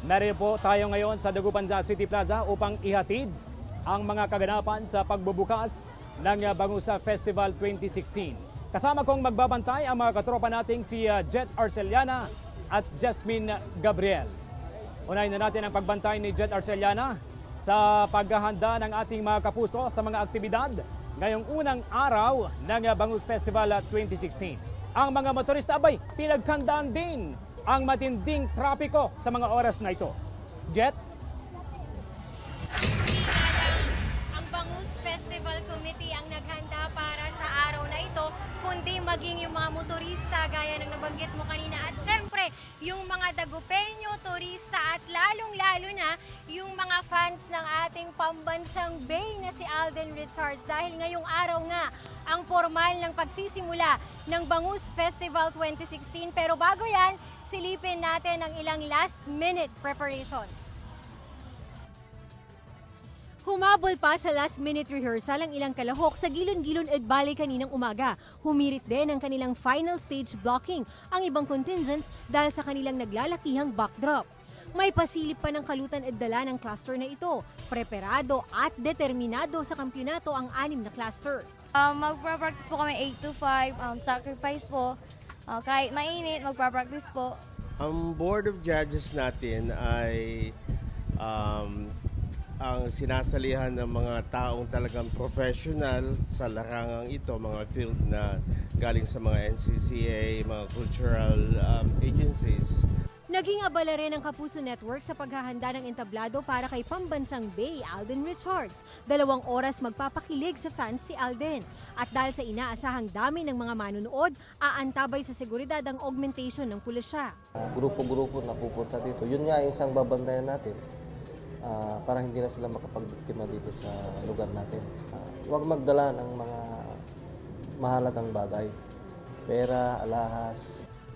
Narito po tayo ngayon sa Dagupan City Plaza upang ihatid ang mga kaganapan sa pagbubukas ng Bangusa Festival 2016. Kasama kong magbabantay ang mga katropa nating si Jet Arceliana at Jasmine Gabriel. Unahin na natin ang pagbantay ni Jet Arceliana sa paghahanda ng ating mga kapuso sa mga aktibidad ngayong unang araw ng Bangus Festival 2016. Ang mga motorista abay pinaghandaan din ang matinding trapiko sa mga oras na ito. Jet? Ang Bangus Festival Committee ang naghanda para sa araw na ito, kundi maging yung mga motorista gaya ng nabanggit mo kanina at syempre yung mga Dagupeño, turista at lalong-lalo na yung mga fans ng ating pambansang bay na si Alden Richards dahil ngayong araw nga ang formal ng pagsisimula ng Bangus Festival 2016. Pero bago yan, silipin natin ang ilang last-minute preparations. Humabol pa sa last-minute rehearsal ang ilang kalahok sa Gilon-Gilon Ed Valley kaninang umaga. Humirit din ang kanilang final stage blocking ang ibang contingents dahil sa kanilang naglalakihang backdrop. May pasilip pa ng Kalutan Ed Dala ng cluster na ito. Preparado at determinado sa kampyonato ang 6 na cluster. Magpa-practice po kami 8 to 5, sacrifice po. Kahit mainit, magpa-practice po. Ang board of judges natin ay ang sinasalihan ng mga taong talagang professional sa larangang ito, mga field na galing sa mga NCCA, mga cultural agencies. Naging abala rin ang Kapuso Network sa paghahanda ng entablado para kay pambansang bay Alden Richards. 2 oras magpapakilig sa fans si Alden. At dahil sa inaasahang dami ng mga manunood, aantabay sa seguridad ang augmentation ng pulisya. Grupo-grupo na pupunta dito. Yun nga isang babantayan natin para hindi na sila makapagbiktima dito sa lugar natin. Huwag magdala ng mga mahalagang bagay. Pera, alahas.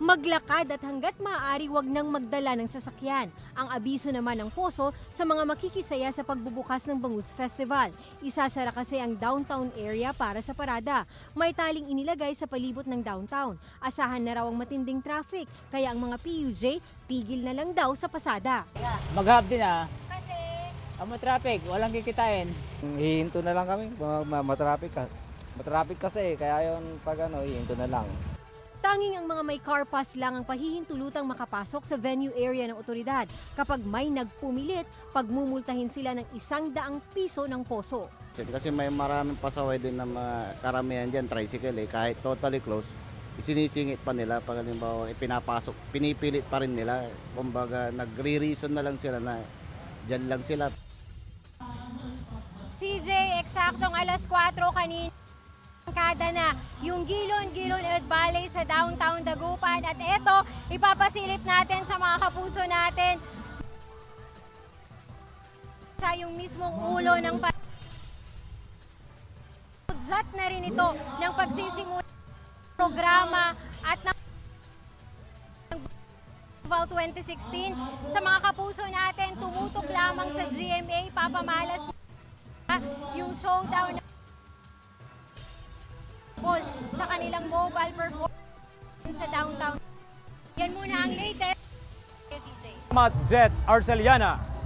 Maglakad at hanggat maaari wag nang magdala ng sasakyan. Ang abiso naman ng poso sa mga makikisaya sa pagbubukas ng Bangus Festival. Isasara kasi ang downtown area para sa parada. May taling inilagay sa palibot ng downtown. Asahan na raw ang matinding traffic, kaya ang mga PUJ tigil na lang daw sa pasada. Maghab din kasi ang traffic, walang kikitain. Hihinto na lang kami, matraffic kasi, kaya yun pag hihinto na lang. Tanging ang mga may car pass lang ang pahihintulutang makapasok sa venue area ng otoridad. Kapag may nagpumilit, pagmumultahin sila ng 100 piso ng poso. Kasi may maraming pasaway din na mga karamihan dyan, tricycle kahit totally closed, isinisingit pa nila pag halimbawa pinapasok, pinipilit pa rin nila. Kumbaga nagre-reason na lang sila na dyan lang sila. CJ, eksaktong alas 4 kanina. Kada na yung Gilon-Gilon Ed Valley sa downtown Dagupan at eto ipapasilip natin sa mga kapuso natin sa yung mismong ulo ng udzat na rin ito ng pagsisimula ng programa at ng 2016 sa mga kapuso natin tumutok lamang sa GMA papamalas yung showdown sa kanilang mobile performance sa downtown. Yan muna ang latest. Jet Arceliana.